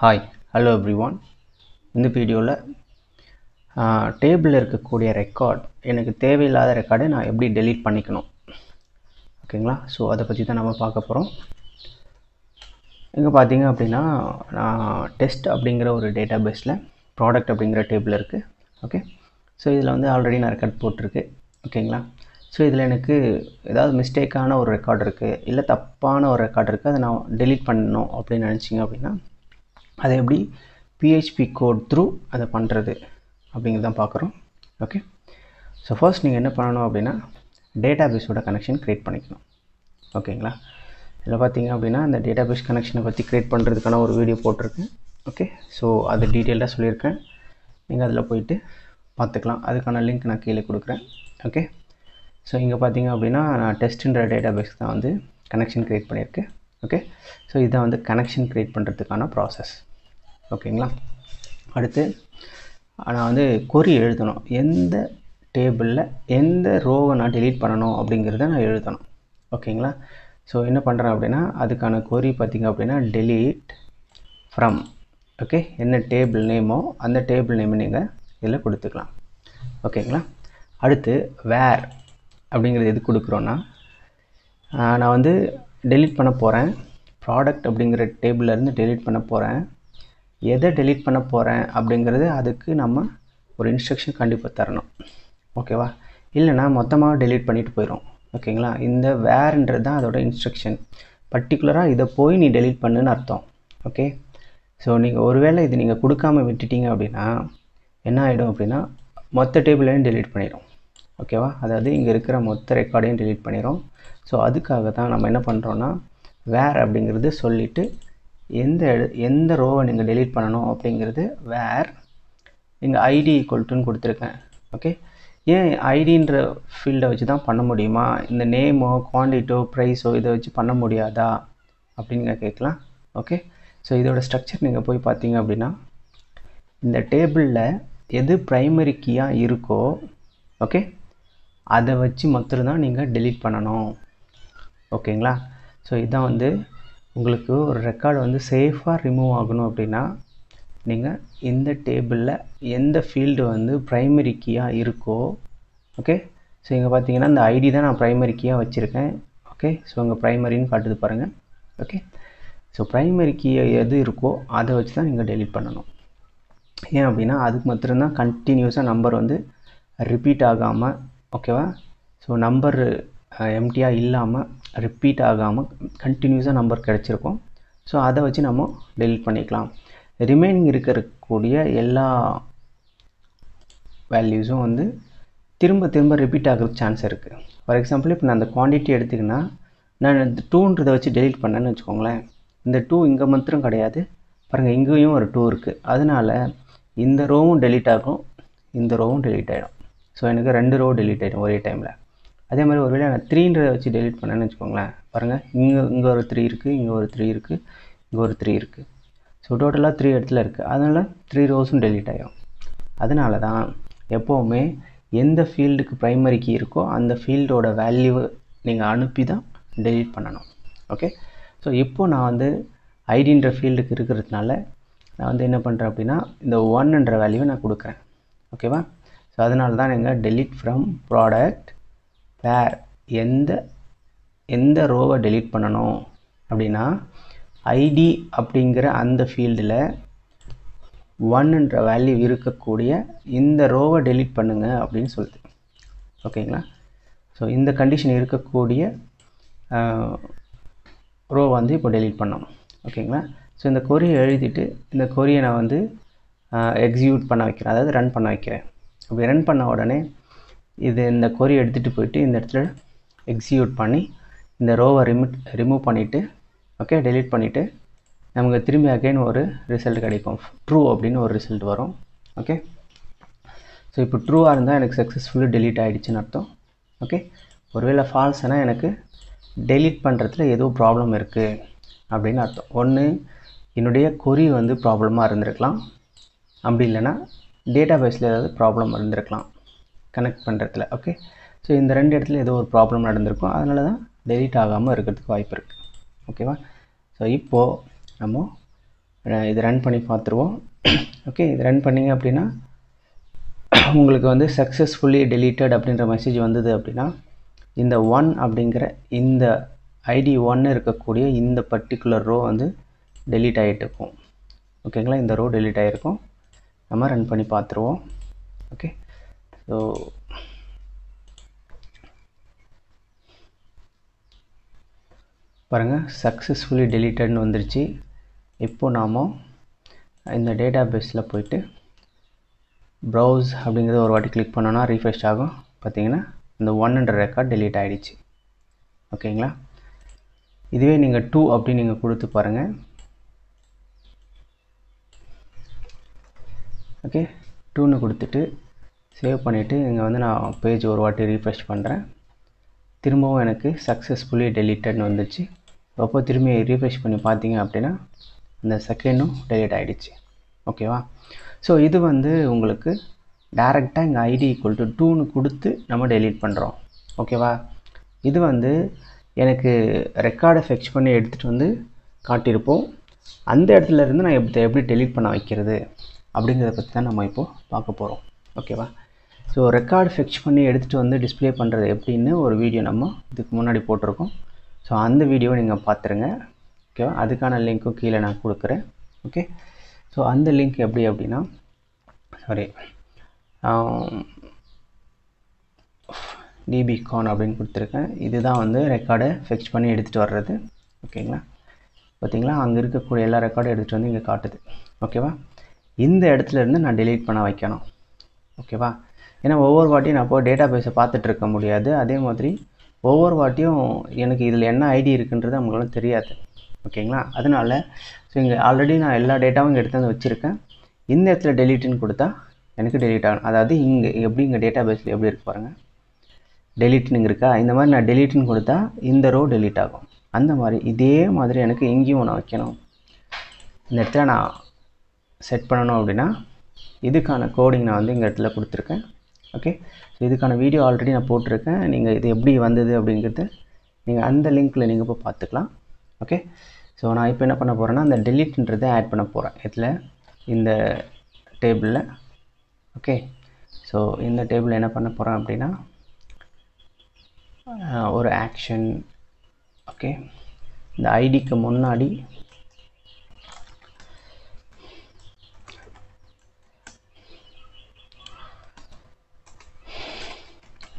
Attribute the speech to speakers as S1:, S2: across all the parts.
S1: Hi hello everyone. இந்த வீடியோவில் டேபிளில் இருக்கக்கூடிய ரெக்கார்ட் எனக்கு தேவையில்லாத ரெக்கார்டை நான் எப்படி டெலீட் பண்ணிக்கணும், ஓகேங்களா? ஸோ அதை பற்றி தான் நம்ம பார்க்க போகிறோம். இங்கே பார்த்தீங்க அப்படின்னா நான் டெஸ்ட் அப்படிங்கிற ஒரு டேட்டா பேஸில் ப்ராடக்ட் அப்படிங்கிற டேபிள் இருக்குது. ஓகே, ஸோ இதில் வந்து ஆல்ரெடி நான் ரெக்கார்ட் போட்டிருக்கு, ஓகேங்களா? ஸோ இதில் எனக்கு ஏதாவது மிஸ்டேக்கான ஒரு ரெக்கார்டு இருக்குது, இல்லை தப்பான ஒரு ரெக்கார்டு இருக்குது, அதை நான் டெலீட் பண்ணணும் அப்படின்னு நினச்சிங்க அப்படின்னா அதை எப்படி பிஹெச்பி கோட் த்ரூ அதை பண்ணுறது அப்படிங்கிறதான் பார்க்குறோம். ஓகே, ஸோ ஃபர்ஸ்ட் நீங்கள் என்ன பண்ணணும் அப்படின்னா டேட்டா பேஸோட கனெக்ஷன் க்ரியேட் பண்ணிக்கணும், ஓகேங்களா? இதில் பார்த்தீங்க அப்படின்னா இந்த டேட்டா பேஸ் கனெக்ஷனை பற்றி க்ரியேட் பண்ணுறதுக்கான ஒரு வீடியோ போட்டிருக்கேன். ஓகே, ஸோ அது டீட்டெயில்டாக சொல்லியிருக்கேன், நீங்கள் அதில் போயிட்டு பார்த்துக்கலாம். அதுக்கான லிங்க் நான் கீழே கொடுக்குறேன். ஓகே, ஸோ இங்கே பார்த்தீங்க அப்படின்னா நான் டெஸ்ட்டுன்ற டேட்டா பேஸ்க்கு தான் வந்து கனெக்ஷன் க்ரியேட் பண்ணியிருக்கேன். ஓகே, ஸோ இதான் வந்து கனெக்ஷன் க்ரியேட் பண்ணுறதுக்கான ப்ராசஸ், ஓகேங்களா? அடுத்து நான் வந்து கொரி எழுதணும், எந்த டேபிளில் எந்த ரோவை நான் டெலீட் பண்ணணும் அப்படிங்கிறத நான் எழுதணும், ஓகேங்களா? ஸோ என்ன பண்ணுறேன் அப்படின்னா அதுக்கான கொரி பார்த்திங்க அப்படின்னா டெலீட் ஃப்ரம், ஓகே, என்ன டேபிள் நேமோ அந்த டேபிள் நேம் நீங்கள் இதில் கொடுத்துக்கலாம், ஓகேங்களா? அடுத்து வேர் அப்படிங்கிறது எது கொடுக்குறோன்னா நான் வந்து டெலீட் பண்ண போகிறேன், ப்ராடக்ட் அப்படிங்கிற டேபிள்லேருந்து டெலீட் பண்ண போகிறேன். எதை டெலீட் பண்ண போகிறேன் அப்படிங்கிறது அதுக்கு நம்ம ஒரு இன்ஸ்ட்ரக்ஷன் கண்டிப்பாக தரணும், ஓகேவா? இல்லைனா மொத்தமாக டெலீட் பண்ணிட்டு போயிடும், ஓகேங்களா? இந்த வேர்ன்றது தான் அதோட இன்ஸ்ட்ரக்ஷன். பர்டிகுலராக இதை போய் நீ டெலீட் பண்ணுன்னு அர்த்தம், ஓகே? ஸோ நீங்கள் ஒருவேளை இது நீங்கள் கொடுக்காமல் விட்டுட்டீங்க அப்படின்னா என்ன ஆகிடும் அப்படின்னா மொத்த டேபிளையும் டெலீட் பண்ணிடும், ஓகேவா? அதாவது இங்கே இருக்கிற மொத்த ரெக்கார்டையும் டெலீட் பண்ணிடும். ஸோ அதுக்காக தான் நம்ம என்ன பண்ணுறோன்னா வேர் அப்படிங்கிறது சொல்லிவிட்டு எந்த ரோவை நீங்கள் டெலீட் பண்ணணும் அப்படிங்கிறது வேர் நீங்கள் ஐடி ஈக்குவல்ட்டுன்னு கொடுத்துருக்கேன். ஓகே, ஏன் ஐடின்ற ஃபீல்டை வச்சு தான் பண்ண முடியுமா, இந்த நேமோ குவான்டிட்டோ ப்ரைஸோ இதை வச்சு பண்ண முடியாதா அப்படின்னு நீங்கள் கேட்கலாம். ஓகே, ஸோ இதோட ஸ்ட்ரக்சர் நீங்கள் போய் பார்த்தீங்க அப்படின்னா இந்த டேபிளில் எது ப்ரைமரி கீயாக இருக்கோ, ஓகே, அதை வச்சு மட்டும்தான் நீங்கள் டெலீட் பண்ணணும், ஓகேங்களா? ஸோ இதான் வந்து உங்களுக்கு ஒரு ரெக்கார்டு வந்து சேஃபாக ரிமூவ் ஆகணும் அப்படின்னா நீங்கள் இந்த டேபிளில் எந்த ஃபீல்டு வந்து ப்ரைமரி கீயாக இருக்கோ, ஓகே, ஸோ இங்கே பார்த்தீங்கன்னா இந்த ஐடி தான் நான் ப்ரைமரி கீயாக வச்சுருக்கேன். ஓகே, ஸோ இங்கே ப்ரைமரின்னு காட்டுது பாருங்கள். ஓகே, ஸோ ப்ரைமரி கீ எது இருக்கோ அதை வச்சு தான் நீங்கள் டெலீட் பண்ணணும். ஏன் அப்படின்னா அதுக்கு மட்டும்தான் கண்டினியூஸாக நம்பர் வந்து ரிப்பீட் ஆகாமல், ஓகேவா? ஸோ நம்பர் எம்டியாக இல்லாமல் ரிப்பீட் ஆகாமல் கண்டினியூஸாக நம்பர் கிடச்சிருக்கும். ஸோ அதை வச்சு நம்ம டெலீட் பண்ணிக்கலாம். ரிமைனிங் இருக்கக்கூடிய எல்லா வேல்யூஸும் வந்து திரும்ப திரும்ப ரிப்பீட் ஆகிறதுக்கு சான்ஸ் இருக்குது. ஃபார் எக்ஸாம்பிள் இப்போ நான் அந்த குவான்டிட்டி எடுத்துக்கினா நான் இந்த 2ன்றதை வச்சு டெலீட் பண்ணேன்னு வச்சுக்கோங்களேன், இந்த 2 இங்கே மாத்திரம் கிடையாது பாருங்கள், இங்கேயும் ஒரு 2 இருக்குது. அதனால் இந்த ரோவும் டெலீட் ஆகும், இந்த ரோவும் டெலீட் ஆகிடும். ஸோ எனக்கு 2 ரோ டெலீட் ஆகிடும் ஒரே டைமில். அதே மாதிரி ஒருவேளை நான் 3ன்றதை வச்சு டெலீட் பண்ணேன்னு வச்சுக்கோங்களேன், பாருங்கள் இங்கே ஒரு 3 இருக்குது, இங்கே ஒரு 3 இருக்குது, இங்கே ஒரு 3 இருக்குது. ஸோ டோட்டலாக 3 இடத்துல இருக்குது. அதனால் 3 ரோஸும் டெலீட் ஆகிடும். அதனால தான் எப்போவுமே எந்த ஃபீல்டுக்கு ப்ரைமரி கீ இருக்கோ அந்த ஃபீல்டோட வேல்யூவை நீங்கள் அனுப்பி தான் டெலீட் பண்ணணும், ஓகே? ஸோ இப்போது நான் வந்து ஐடின்ற ஃபீல்டுக்கு இருக்கிறதுனால நான் வந்து என்ன பண்ணுறேன் அப்படின்னா இந்த 1ன்ற வேல்யூவை நான் கொடுக்குறேன், ஓகேவா? ஸோ அதனால தான் நீங்கள் டெலீட் ஃப்ரம் ப்ராடக்ட் வேர் எந்த ரோவை டெலீட் பண்ணணும் அப்படின்னா ஐடி அப்படிங்கிற அந்த ஃபீல்டில் 1ன்ற வேல்யூ இருக்கக்கூடிய இந்த ரோவை டெலீட் பண்ணுங்க அப்படின்னு சொல்லுது, ஓகேங்களா? ஸோ இந்த கண்டிஷன் இருக்கக்கூடிய ரோ வந்து இப்போ டெலீட் பண்ணணும், ஓகேங்களா? ஸோ இந்த கொரியை எழுதிட்டு இந்த கொரியை நான் வந்து எக்ஸிக்யூட் பண்ண வைக்கிறேன், அதாவது ரன் பண்ண வைக்கிறேன். அப்படி ரன் பண்ண உடனே இந்த கொரி எடுத்துகிட்டு போயிட்டு இந்த இடத்துல எக்ஸிக்யூட் பண்ணி இந்த ரோவை ரிமூவ் பண்ணிவிட்டு, ஓகே, டெலீட் பண்ணிவிட்டு நமக்கு திரும்பி அகைன் ஒரு ரிசல்ட் கிடைக்கும், ட்ரூ அப்படின்னு ஒரு ரிசல்ட் வரும், ஓகே? ஸோ இப்போ ட்ரூவாக இருந்தால் எனக்கு சக்ஸஸ்ஃபுல்லி டெலீட் ஆகிடுச்சின்னு அர்த்தம், ஓகே? ஒருவேளை ஃபால்ஸ்னா எனக்கு டெலீட் பண்ணுறதுல ஏதோ ப்ராப்ளம் இருக்குது அப்படின்னு அர்த்தம். ஒன்று என்னுடைய கொரி வந்து ப்ராப்ளமாக இருந்திருக்கலாம், அப்படி இல்லைன்னா டேட்டா பேஸில் ஏதாவது ப்ராப்ளம் இருந்திருக்கலாம் கனெக்ட் பண்ணுறதுல, ஓகே? ஸோ இந்த 2 இடத்துல ஏதோ ஒரு ப்ராப்ளம் நடந்திருக்கும், அதனால தான் டெலீட் ஆகாமல் இருக்கிறதுக்கு வாய்ப்பு இருக்குது, ஓகேவா? ஸோ இப்போது நம்ம இது ரன் பண்ணி பார்த்துருவோம். ஓகே, இது ரன் பண்ணிங்க அப்படின்னா உங்களுக்கு வந்து சக்ஸஸ்ஃபுல்லி டெலீட்டட் அப்படின்ற மெசேஜ் வந்தது அப்படின்னா இந்த 1 அப்படிங்கிற இந்த ஐடி 1 இருக்கக்கூடிய இந்த பர்டிகுலர் ரோ வந்து டெலீட் ஆகிட்டு இருக்கும். ஓகேங்களா, இந்த ரோ டெலீட் ஆகிருக்கும். நம்ம ரன் பண்ணி பார்த்துருவோம். ஓகே, ஸோ பாருங்கள், சக்ஸஸ்ஃபுல்லி டெலீட்டட்னு வந்துருச்சு. இப்போ நாம் இந்த டேட்டா பேஸில் போயிட்டு ப்ரௌஸ் அப்படிங்கிறத ஒரு வாட்டி கிளிக் பண்ணோன்னா ரீஃப்ரெஷ் ஆகும். பார்த்தீங்கன்னா இந்த 1 ரெக்கார்ட் டெலீட் ஆகிடுச்சு. ஓகேங்களா, இதுவே நீங்கள் 2 அப்படின்னு நீங்கள் கொடுத்து பாருங்கள். ஓகே, 2ன்னு கொடுத்துட்டு சேவ் பண்ணிவிட்டு இங்கே வந்து நான் பேஜ் ஒரு வாட்டி ரீஃப்ரெஷ் பண்ணுறேன். திரும்பவும் எனக்கு சக்ஸஸ்ஃபுல்லி டெலீட்டட்னு வந்துச்சு. அப்போ திரும்பி ரீஃப்ரெஷ் பண்ணி பார்த்தீங்க அப்படின்னா இந்த செகண்டும் டெலீட் ஆகிடுச்சு. ஓகேவா, ஸோ இது வந்து உங்களுக்கு டைரெக்டாக இங்கே ஐடி ஈக்குவல் டு 2ன்னு கொடுத்து நம்ம டெலீட் பண்ணுறோம். ஓகேவா, இது வந்து எனக்கு ரெக்கார்டை ஃபெக்ச் பண்ணி எடுத்துகிட்டு வந்து காட்டியிருப்போம். அந்த இடத்துல இருந்து நான் எப்படி டெலீட் பண்ண வைக்கிறது அப்படிங்கிறத பற்றி தான் நம்ம இப்போது பார்க்க போகிறோம். ஓகேவா, ஸோ ரெக்கார்டு ஃபெக்ச் பண்ணி எடுத்துகிட்டு வந்து டிஸ்பிளே பண்ணுறது எப்படின்னு ஒரு வீடியோ நம்ம இதுக்கு முன்னாடி போட்டிருக்கோம். ஸோ அந்த வீடியோவை நீங்கள் பார்த்துருங்க. ஓகேவா, அதுக்கான லிங்க்கும் கீழே நான் கொடுக்குறேன். ஓகே, ஸோ அந்த லிங்க் எப்படி அப்படின்னா dbcon அப்படின்னு கொடுத்துருக்கேன். இதுதான் வந்து ரெக்கார்டை ஃபெக்ச் பண்ணி எடுத்துகிட்டு வர்றது. ஓகேங்களா, பார்த்தீங்களா, அங்கே இருக்கக்கூடிய எல்லா ரெக்கார்டும் எடுத்துகிட்டு வந்து இங்கே காட்டுது. ஓகேவா, இந்த இடத்துல இருந்து நான் டெலீட் பண்ண வைக்கணும். ஓகேவா, ஏன்னா ஒவ்வொரு வாட்டியும் நான் போய் டேட்டா பேஸை பார்த்துட்டு இருக்க முடியாது. அதே மாதிரி ஒவ்வொரு வாட்டியும் எனக்கு இதில் என்ன ஐடி இருக்குன்றது அவங்களுக்கு தெரியாது. ஓகேங்களா, அதனால் ஸோ இங்கே ஆல்ரெடி நான் எல்லா டேட்டாவும் இங்கே எடுத்து வந்து வச்சுருக்கேன். இந்த இடத்துல டெலீட்டுன்னு கொடுத்தா எனக்கு டெலீட் ஆகணும். அதாவது இங்கே எப்படி இங்கே டேட்டா பேஸில் எப்படி இருக்கு பாருங்கள், டெலீட்டுன்னு இருக்கா, இந்த மாதிரி நான் டெலீட்டுன்னு கொடுத்தா இந்த ரோ டெலீட் ஆகும். அந்த மாதிரி இதே மாதிரி எனக்கு எங்கேயும் நான் வைக்கணும். இந்த இடத்துல நான் செட் பண்ணணும் அப்படின்னா இதுக்கான கோடிங் நான் வந்து இந்த இடத்துல கொடுத்துருக்கேன். ஓகே, ஸோ இதுக்கான வீடியோ ஆல்ரெடி நான் போட்டிருக்கேன். நீங்கள் இது எப்படி வந்தது அப்படிங்கிறது நீங்கள் அந்த லிங்க்கில் நீங்கள் இப்போ பார்த்துக்கலாம். ஓகே, ஸோ நான் இப்போ என்ன பண்ண போகிறேன்னா அந்த டெலீட்ன்றதை ஆட் பண்ண போகிறேன் இதில் இந்த டேபிளில். ஓகே, ஸோ இந்த டேபிளில் என்ன பண்ண போகிறேன் அப்படின்னா ஒரு ஆக்ஷன். ஓகே, இந்த ஐடிக்கு முன்னாடி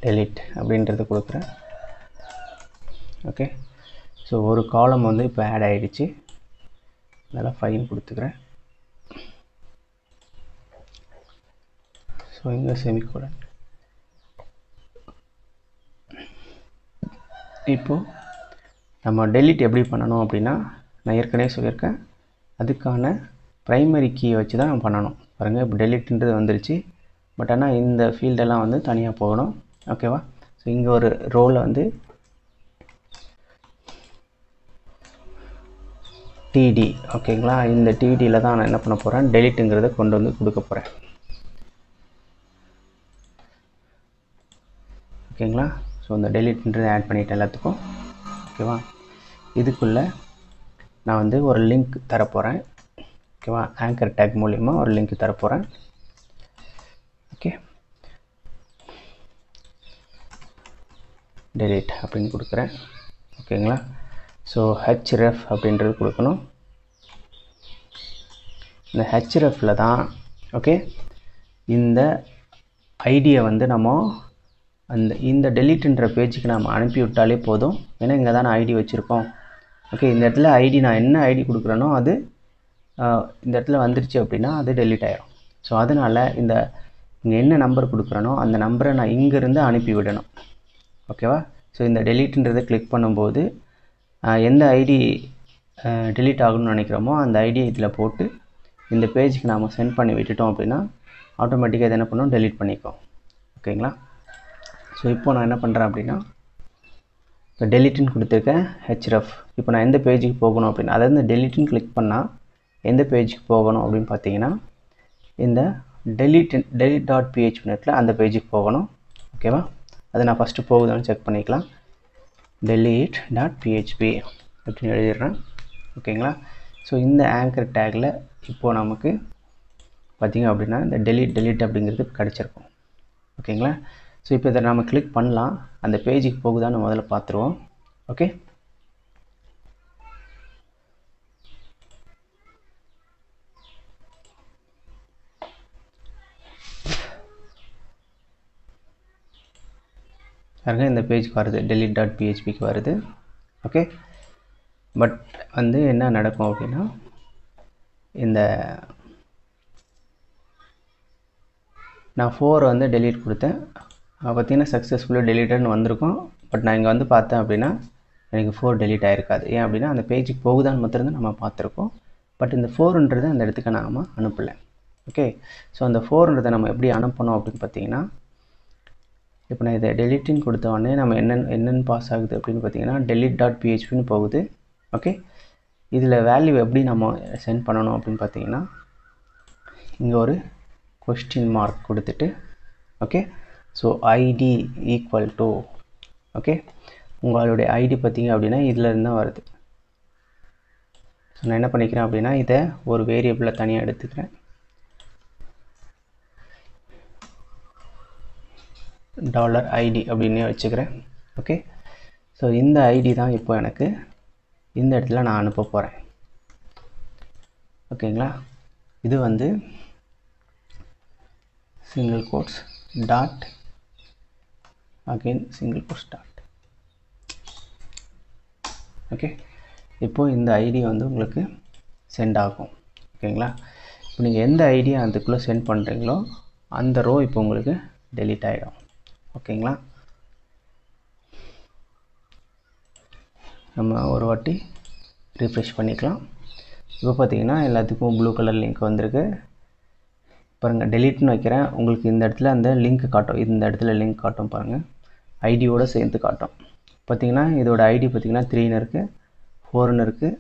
S1: delete அப்படின்றது கொடுக்குறேன். ஓகே, ஸோ ஒரு காலம் வந்து இப்போ ஆட் ஆகிடுச்சு. அதனால் ஃபைன் கொடுத்துக்கிறேன். ஸோ இங்கே செமிகோலன். இப்போது நம்ம டெலீட் எப்படி பண்ணணும் அப்படின்னா நான் ஏற்கனவே சொல்லியிருக்கேன். அதுக்கான ப்ரைமரி கீயை வச்சு தான் நம்ம பண்ணணும். பாருங்கள், இப்போ டெலீட்ன்றது வந்துருச்சு. பட் ஆனால் இந்த ஃபீல்டெல்லாம் வந்து தனியாக போகணும். ஓகேவா, ஸோ இங்கே ஒரு ரோவில் வந்து டிடி. ஓகேங்களா, இந்த டிடியில் தான் நான் என்ன பண்ண போகிறேன், டெலீட்டுங்கிறத கொண்டு வந்து கொடுக்க போகிறேன். ஓகேங்களா, ஸோ இந்த டெலீட்ன்றதை ஆட் பண்ணிவிட்டேன் எல்லாத்துக்கும். ஓகேவா, இதுக்குள்ளே நான் வந்து ஒரு லிங்க் தரப்போகிறேன். ஓகேவா, ஆங்கர் டேக் மூலிமா ஒரு லிங்க் தரப்போகிறேன். ஓகே, delete அப்படின்னு கொடுக்குறேன். ஓகேங்களா, ஸோ href அப்படின்றது கொடுக்கணும். இந்த hrefல தான் ஓகே இந்த ஐடியை வந்து நம்ம இந்த டெலீட்ன்ற பேஜுக்கு நம்ம அனுப்பி விட்டாலே போதும். ஏன்னா இங்கே தான் ஐடி வச்சுருக்கோம். ஓகே, இந்த இடத்துல ஐடி நான் என்ன ஐடி கொடுக்குறேனோ அது இந்த இடத்துல வந்துருச்சு அப்படின்னா அது டெலீட் ஆகிடும். ஸோ அதனால் இங்கே என்ன நம்பர் கொடுக்குறேனோ அந்த நம்பரை நான் இங்கேருந்து அனுப்பி விடணும். ஓகேவா, ஸோ இந்த டெலீட்ன்றதை கிளிக் பண்ணும்போது எந்த ஐடி டெலீட் ஆகணும்னு நினைக்கிறோமோ அந்த ஐடியை இதில் போட்டு இந்த பேஜுக்கு நாம் சென்ட் பண்ணி விட்டுட்டோம் அப்படின்னா ஆட்டோமேட்டிக்காக இது என்ன பண்ணோம், டெலீட் பண்ணிக்கும். ஓகேங்களா, ஸோ இப்போ நான் என்ன பண்ணுறேன் அப்படின்னா இப்போ டெலீட்டுன்னு கொடுத்துருக்கேன் href. இப்போ நான் எந்த பேஜுக்கு போகணும் அப்படின்னா, அதாவது இந்த டெலீட்டுன்னு கிளிக் பண்ணால் எந்த பேஜுக்கு போகணும் அப்படின்னு பார்த்தீங்கன்னா இந்த delete.php நெட்டில் அந்த பேஜுக்கு போகணும். ஓகேவா, அதை நான் ஃபஸ்ட்டு போகுதான்னு செக் பண்ணிக்கலாம். delete.php அப்படின்னு எழுதிடுறேன். ஓகேங்களா, ஸோ இந்த ஆங்கர் டேக்கில் இப்போது நமக்கு பார்த்திங்க அப்படின்னா இந்த டெலீட் அப்படிங்கிறது கிடச்சிருக்கும். ஓகேங்களா? ஸோ இப்போ இதை நம்ம கிளிக் பண்ணலாம். அந்த பேஜுக்கு போகுதான்னு முதல்ல பார்த்துருவோம். ஓகே, பாருங்க இந்த பேஜுக்கு வருது, delete.phpக்கு வருது. ஓகே, பட் வந்து என்ன நடக்கும் அப்படின்னா இந்த நான் 4 வந்து delete கொடுத்தேன், பார்த்தீங்கன்னா சக்ஸஸ்ஃபுல்லாக டெலீட்டட்னு வந்திருக்கும். பட் நான் இங்கே வந்து பார்த்தேன் அப்படின்னா எனக்கு 4 delete ஆகிருக்காது. ஏன் அப்படின்னா அந்த பேஜுக்கு போகுதான்னு மாத்திரம் நம்ம பார்த்துருக்கோம். பட் இந்த 4ன்றது அந்த இடத்துக்கு நாம் அனுப்பலை. ஓகே, ஸோ அந்த 4ன்றதை நம்ம எப்படி அனுப்பணும் அப்படின்னு பார்த்தீங்கன்னா, இப்போ நான் இதை டெலிட்டுன்னு கொடுத்த உடனே நம்ம என்னென்னு பாஸ் ஆகுது அப்படின்னு பார்த்தீங்கன்னா delete.phpன்னு போகுது. ஓகே, இதில் வேல்யூ எப்படி நம்ம சென்ட் பண்ணணும் அப்படின்னு பார்த்தீங்கன்னா, இங்கே ஒரு கொஸ்டின் மார்க் கொடுத்துட்டு, okay, so ID equal to, okay, உங்களுடைய ஐடி பார்த்தீங்க அப்படின்னா இதில் இருந்து தான் வருது. ஸோ நான் என்ன பண்ணிக்கிறேன் அப்படின்னா இதை ஒரு வேரியபிளில் தனியாக எடுத்துக்கிறேன். $id அப்படின்னு வச்சுக்கிறேன். ஓகே, ஸோ இந்த ஐடி தான் இப்போ எனக்கு இந்த இடத்துல நான் அனுப்ப போகிறேன். ஓகேங்களா? இது வந்து single quotes dot again single quotes dot. Okay, இப்போது இந்த ஐடி வந்து உங்களுக்கு சென்ட் ஆகும். ஓகேங்களா? இப்போ நீங்கள் எந்த ஐடியை அதுக்குள்ளே சென்ட் பண்ணுறீங்களோ அந்த ரோ இப்போ உங்களுக்கு டெலீட் ஆகிடும். ஓகேங்களா? நம்ம ஒரு வாட்டி ரிஃப்ரெஷ் பண்ணிக்கலாம். இப்போ பார்த்தீங்கன்னா எல்லாத்துக்கும் ப்ளூ கலர் லிங்க் வந்திருக்கு. பாருங்கள், டெலீட்னு வைக்கிறேன், உங்களுக்கு இந்த இடத்துல அந்த லிங்க் காட்டும். இந்த இடத்துல லிங்க் காட்டும் பாருங்கள், ஐடியோடு சேர்த்து காட்டும். பார்த்தீங்கன்னா இதோட ஐடி பார்த்தீங்கன்னா 3ன்னு இருக்குது, 4ன்னு இருக்குது,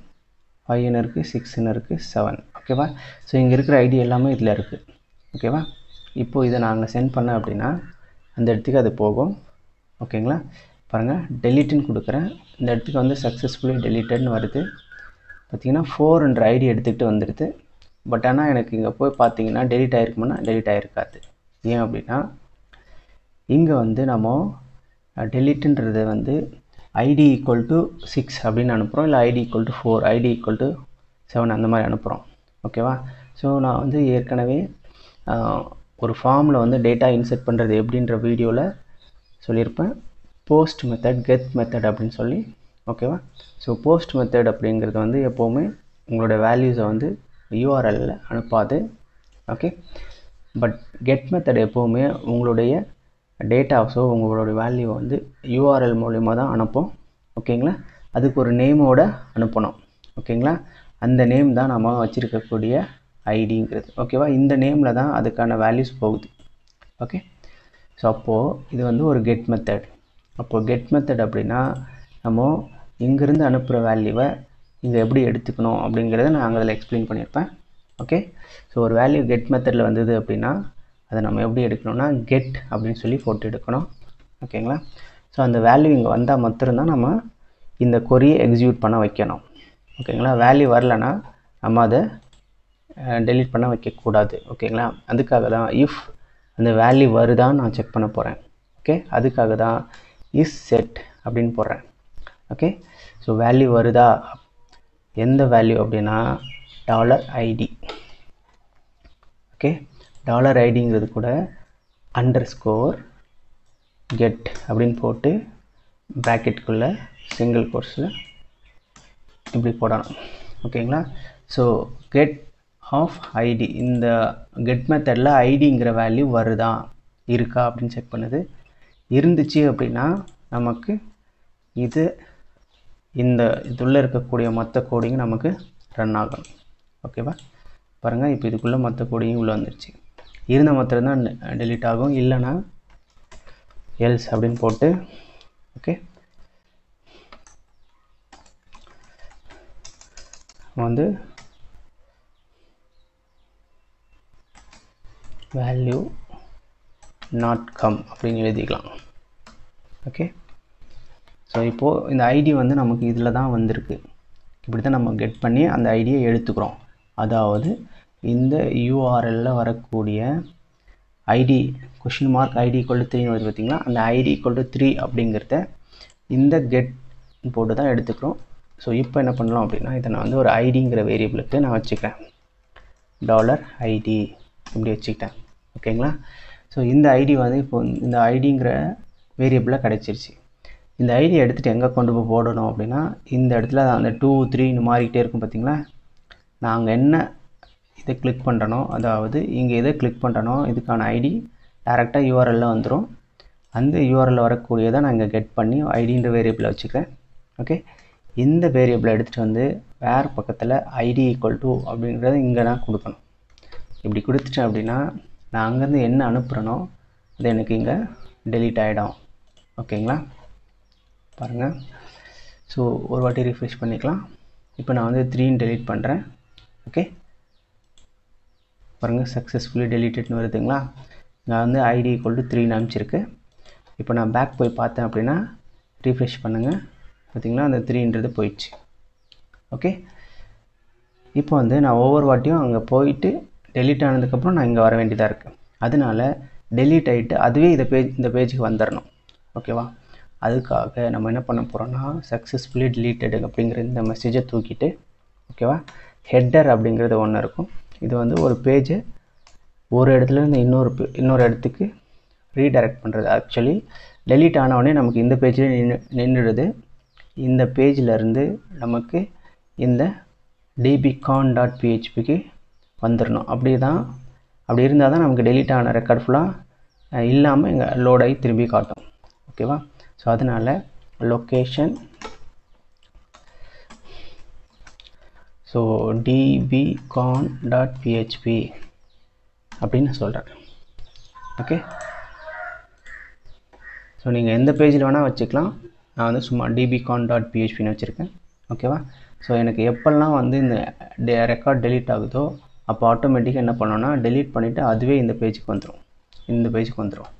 S1: 5ன்னு இருக்குது, 6ன்னு இருக்குது, 7. ஓகேவா? ஸோ இங்கே இருக்கிற ஐடி எல்லாமே இதில் இருக்குது. ஓகேவா? இப்போது இதை நாங்கள் சென்ட் பண்ண அப்படின்னா அந்த இடத்துக்கு அது போகும். ஓகேங்களா? பாருங்கள், டெலீட்டுன்னு கொடுக்குறேன், இந்த இடத்துக்கு வந்து சக்ஸஸ்ஃபுல்லி டெலீட்டட்னு வருது. பார்த்திங்கன்னா 4ன்ற ஐடி எடுத்துக்கிட்டு வந்துடுது. பட் ஆனால் எனக்கு இங்கே போய் பார்த்தீங்கன்னா டெலீட் ஆகிருக்குமுன்னா டெலீட் ஆகிருக்காது. ஏன் அப்படின்னா இங்கே வந்து நம்ம டெலீட்டுன்றது வந்து ஐடி ஈக்குவல் டு 6 அப்படின்னு அனுப்புகிறோம், இல்லை ID equal to 4, ID equal to 7 அந்த மாதிரி அனுப்புகிறோம். ஓகேவா? ஸோ நான் வந்து ஏற்கனவே ஒரு ஃபார்மில் வந்து டேட்டா இன்செர்ட் பண்ணுறது எப்படின்ற வீடியோவில் சொல்லியிருப்பேன், போஸ்ட் மெத்தட், கெட் மெத்தட் அப்படின்னு சொல்லி. ஓகேவா? ஸோ போஸ்ட் மெத்தட் அப்படிங்கிறது வந்து எப்போவுமே உங்களோட வேல்யூஸை வந்து யூஆர்எல்ல அனுப்பாது. ஓகே, பட் கெட் மெத்தட் எப்போவுமே உங்களுடைய டேட்டாஸோ உங்களுடைய வேல்யூ வந்து யூஆர்எல் மூலிமா தான் அனுப்போம். ஓகேங்களா? அதுக்கு ஒரு நேமோட அனுப்பணும். ஓகேங்களா? அந்த நேம் தான் நம்ம வச்சுருக்கக்கூடிய ஐடிங்கிறது. ஓகேவா? இந்த நேமில் தான் அதுக்கான வேல்யூஸ் போகுது. ஓகே, ஸோ அப்போது இது வந்து ஒரு கெட் மெத்தட். அப்போது கெட் மெத்தட் அப்படின்னா நம்ம இங்கேருந்து அனுப்புகிற வேல்யூவை இங்கே எப்படி எடுத்துக்கணும் அப்படிங்கிறத நான் அதில் எக்ஸ்பிளைன் பண்ணியிருப்பேன். ஓகே, ஸோ ஒரு வேல்யூ கெட் மெத்தடில் வந்தது அப்படின்னா அதை நம்ம எப்படி எடுக்கணும்னா கெட் அப்படின்னு சொல்லி போட்டு எடுக்கணும். ஓகேங்களா? ஸோ அந்த வேல்யூ இங்கே வந்தால் மட்டும்தான் நம்ம இந்த கொரியை எக்ஸிக்யூட் பண்ண வைக்கணும். ஓகேங்களா? வேல்யூ வரலைன்னா நம்ம அதை டெலீட் பண்ண வைக்கக்கூடாது. ஓகேங்களா? அதுக்காக தான் இஃப் அந்த வேல்யூ வருதான்னு நான் செக் பண்ண போகிறேன். ஓகே, அதுக்காக தான் இஸ் செட் அப்படின்னு போடுறேன். ஓகே, ஸோ வேல்யூ வருதா, எந்த வேல்யூ அப்படின்னா $id. ஓகே, $idங்கிறது கூட அண்டர்ஸ்கோர் கெட் அப்படின்னு போட்டு ப்ராக்கெட்டுக்குள்ளே சிங்கிள் கோட்ஸில் இப்படி போடணும். ஓகேங்களா? ஸோ கெட் ஆஃப் ஐடி, இந்த கெட் மெத்தடில் ஐடிங்கிற வேல்யூ வருதா இருக்கா அப்படின்னு செக் பண்ணுது. இருந்துச்சு அப்படின்னா நமக்கு இந்த இதுள்ளே இருக்கக்கூடிய மற்ற கோடிங் நமக்கு ரன் ஆகணும். ஓகேவா? பாருங்கள், இப்போ இதுக்குள்ளே மற்ற கோடிங் உள்ளே வந்துருச்சு. இருந்த மாத்திரம் தான் டெலீட் ஆகும், இல்லைன்னா எல்ஸ் அப்படின்னு போட்டு ஓகே வந்து வேல்யூ நாட் கம் அப்படின்னு எழுதிக்கலாம். ஓகே, ஸோ இப்போது இந்த ஐடி வந்து நமக்கு இதில் தான் வந்திருக்கு. இப்படி தான் நம்ம கெட் பண்ணி அந்த ஐடியை எடுத்துக்கிறோம். அதாவது இந்த யூஆர்எல்ல வரக்கூடிய ஐடி $ID = 3 வருது பார்த்தீங்களா, அந்த ID = 3 அப்படிங்கிறத இந்த கெட் போட்டு தான் எடுத்துக்கிறோம். ஸோ இப்போ என்ன பண்ணலாம் அப்படின்னா, இதை நான் வந்து ஒரு ஐடிங்கிற வேரியபிளுக்கு நான் வச்சுக்கிறேன். $ID இப்படி வச்சுக்கிட்டேன். ஓகேங்களா. ஸோ இந்த ஐடி வந்து இப்போ இந்த ஐடிங்கிற வேரியபிளில் கிடச்சிருச்சு. இந்த ஐடியை எடுத்துகிட்டு எங்கே கொண்டு போய் போடணும் அப்படின்னா, இந்த இடத்துல அந்த 2 3 மாறிக்கிட்டே இருக்கும் பார்த்தீங்களா. நாங்கள் என்ன இதை கிளிக் பண்ணுறனோ, அதாவது இங்கே எதை கிளிக் பண்ணுறனோ இதுக்கான ஐடி டேரெக்டாக யூஆர்எல்ல வந்துடும். அந்த யூஆர்எல்ல வரக்கூடியதை நான் இங்கே கெட் பண்ணி ஐடின்ற வேரியபிளை வச்சுக்கிறேன். ஓகே. இந்த வேரியபிளை எடுத்துகிட்டு வந்து வேறு பக்கத்தில் ID = அப்படிங்கிறத இங்கே நான் கொடுக்கணும். இப்படி கொடுத்துட்டேன் அப்படின்னா நான் அங்கேருந்து என்ன அனுப்புகிறனோ அது எனக்கு இங்கே டெலீட் ஆகிடும். ஓகேங்களா. பாருங்கள். ஸோ ஒரு வாட்டி ரிஃப்ரெஷ் பண்ணிக்கலாம். இப்போ நான் வந்து 3 டெலீட் பண்ணுறேன். ஓகே. பாருங்கள், சக்ஸஸ்ஃபுல்லி டெலீட்டட்னு வருதுங்களா. நான் வந்து ID = 3 அனுப்பிச்சிருக்கு. இப்போ நான் பேக் போய் பார்த்தேன் அப்படின்னா ரீஃப்ரெஷ் பண்ணுங்கள். பார்த்திங்களா, அந்த 3ன்றது போயிடுச்சு. ஓகே. இப்போ வந்து நான் ஒவ்வொரு வாட்டியும் அங்கே போயிட்டு டெலீட் ஆனதுக்கப்புறம் நான் இங்கே வர வேண்டியதாக இருக்குது. அதனால டெலீட் ஆகிட்டு அதுவே இந்த பேஜுக்கு வந்துடணும். ஓகேவா. அதுக்காக நம்ம என்ன பண்ண போகிறோம்னா, சக்ஸஸ்ஃபுல்லி டெலீட்டட் அப்படிங்கிற இந்த மெசேஜை தூக்கிட்டு, ஓகேவா, ஹெட்டர் அப்படிங்கிறது ஒன்று இருக்கும். இது வந்து ஒரு பேஜை ஒரு இடத்துலேருந்து இன்னொரு இடத்துக்கு ரீடைரக்ட் பண்ணுறது. ஆக்சுவலி டெலீட் ஆனவுடனே நமக்கு இந்த பேஜில் நின்றுடுது. இந்த பேஜிலேருந்து நமக்கு இந்த dbcon.phpக்கு வந்துடணும். அப்படி இருந்தால் தான் நமக்கு டெலீட் ஆன ரெக்கார்ட் ஃபுல்லாக இல்லாமல் இங்கே லோட் ஆகி திரும்பி காட்டும். ஓகேவா. ஸோ அதனால் லொக்கேஷன் dbcon.php அப்படின்னு சொல்கிறேன். ஓகே. ஸோ நீங்கள் எந்த பேஜில் வேணால் வச்சுக்கலாம். நான் வந்து சும்மா dbcon.phpன்னு வச்சுருக்கேன். ஓகேவா. ஸோ எனக்கு எப்போல்லாம் வந்து இந்த ரெக்கார்ட் டெலீட் ஆகுதோ அப்போ ஆட்டோமேட்டிக்காக என்ன பண்ணோன்னா டெலீட் பண்ணிவிட்டு அதுவே இந்த பேஜுக்கு வந்துடும்.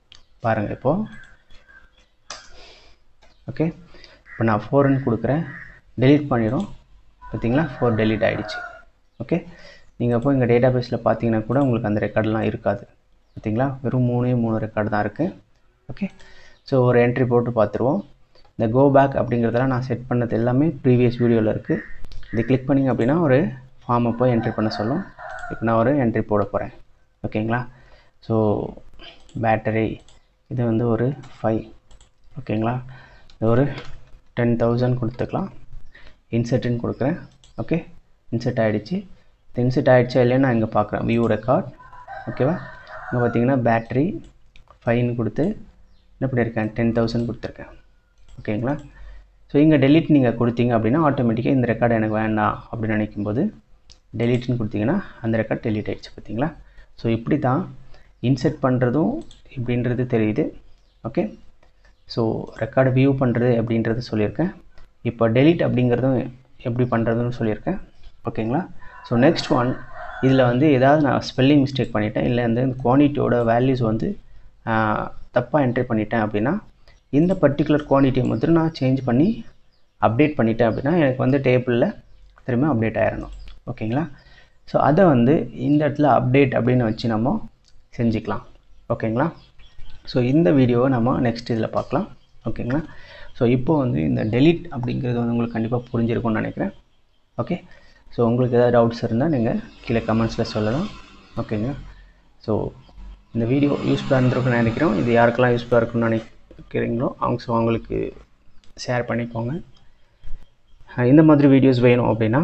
S1: பாருங்கள் இப்போது. ஓகே. இப்போ நான் 4ன்னு கொடுக்குறேன், டெலீட் பண்ணிடும். பார்த்தீங்களா, 4 டெலீட் ஆகிடுச்சு. ஓகே. நீங்கள் இப்போ இங்கே டேட்டா பேஸில் பார்த்தீங்கன்னா கூட உங்களுக்கு அந்த ரெக்கார்டெலாம் இருக்காது. பார்த்தீங்களா, வெறும் 3 ரெக்கார்டு தான் இருக்குது. ஓகே. ஸோ ஒரு என்ட்ரி போட்டு பார்த்துருவோம். இந்த கோ பேக் அப்படிங்கிறதெல்லாம் நான் செட் பண்ணது எல்லாமே ப்ரீவியஸ் வீடியோவில் இருக்குது. இது கிளிக் பண்ணிங்க அப்படின்னா ஒரு ஃபார்மை போய் என்ட்ரி பண்ண சொல்லும். இப்போ நான் ஒரு என்ட்ரி போட போகிறேன். ஓகேங்களா. ஸோ பேட்டரி இது வந்து ஒரு 5. ஓகேங்களா. இது ஒரு 10,000 கொடுத்துக்கலாம். இன்செர்ட்னு கொடுக்குறேன். ஓகே. இன்செர்ட் ஆகிடுச்சு. இன்செர்ட் ஆகிடுச்சா இல்லைன்னு நான் இங்கே பார்க்குறேன். View record. ஓகேவா. இங்கே பார்த்தீங்கன்னா பேட்டரி 5ன்னு கொடுத்து என்ன பண்ணியிருக்கேன், 10,000 கொடுத்துருக்கேன். ஓகேங்களா. ஸோ இங்கே டெலீட் நீங்கள் கொடுத்தீங்க அப்படின்னா ஆட்டோமேட்டிக்காக இந்த ரெக்கார்டு எனக்கு வேண்டாம் அப்படின்னு நினைக்கும்போது டெலீட்னு கொடுத்தீங்கன்னா அந்த ரெக்கார்ட் டெலீட் ஆகிடுச்சு. பார்த்தீங்களா. ஸோ இப்படி தான் இன்செர்ட் பண்ணுறதும் இப்படின்றது தெரியுது. ஓகே. ஸோ ரெக்கார்டு வியூ பண்ணுறது அப்படின்றது சொல்லியிருக்கேன். இப்போ டெலீட் அப்படிங்கிறதும் எப்படி பண்ணுறதுன்னு சொல்லியிருக்கேன். ஓகேங்களா. ஸோ நெக்ஸ்ட் ஒன், இதில் வந்து ஏதாவது நான் ஸ்பெல்லிங் மிஸ்டேக் பண்ணிட்டேன், இல்லை வந்து இந்த குவான்டிட்டியோட வேல்யூஸ் வந்து தப்பாக என்ட்ரி பண்ணிட்டேன் அப்படின்னா இந்த பர்டிகுலர் குவான்டிட்டியை மட்டும் நான் சேஞ்ச் பண்ணி அப்டேட் பண்ணிட்டேன் அப்படின்னா எனக்கு வந்து டேபிளில் திரும்ப அப்டேட் ஆகிடணும். ஓகேங்களா. ஸோ அதை வந்து இந்த இடத்துல அப்டேட் அப்படின்னு வச்சு நம்ம செஞ்சுக்கலாம். ஓகேங்களா. ஸோ இந்த வீடியோவை நம்ம நெக்ஸ்ட் இதில் பார்க்கலாம். ஓகேங்களா. ஸோ இப்போது வந்து இந்த டெலீட் அப்படிங்கிறது வந்து உங்களுக்கு கண்டிப்பாக புரிஞ்சிருக்கும்னு நினைக்கிறேன். ஓகே. ஸோ உங்களுக்கு ஏதாவது டவுட்ஸ் இருந்தால் நீங்கள் கீழே கமெண்ட்ஸில் சொல்லலாம். ஓகேங்க. ஸோ இந்த வீடியோ யூஸ்ஃபுல்லாக இருந்திருக்குன்னு நினைக்கிறோம். இது யாருக்கெல்லாம் யூஸ்ஃபுல்லாக இருக்குன்னு நினைக்கிறீங்களோ அவங்களுக்கு ஷேர் பண்ணிக்கோங்க. இந்த மாதிரி வீடியோஸ் வேணும் அப்படின்னா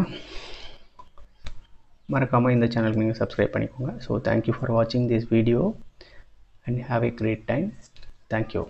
S1: மறக்காமல் இந்த சேனலுக்கு நீங்கள் சப்ஸ்கிரைப் பண்ணிக்கோங்க. ஸோ தேங்க்யூ ஃபார் வாட்சிங் this video and have a great time. Thank you.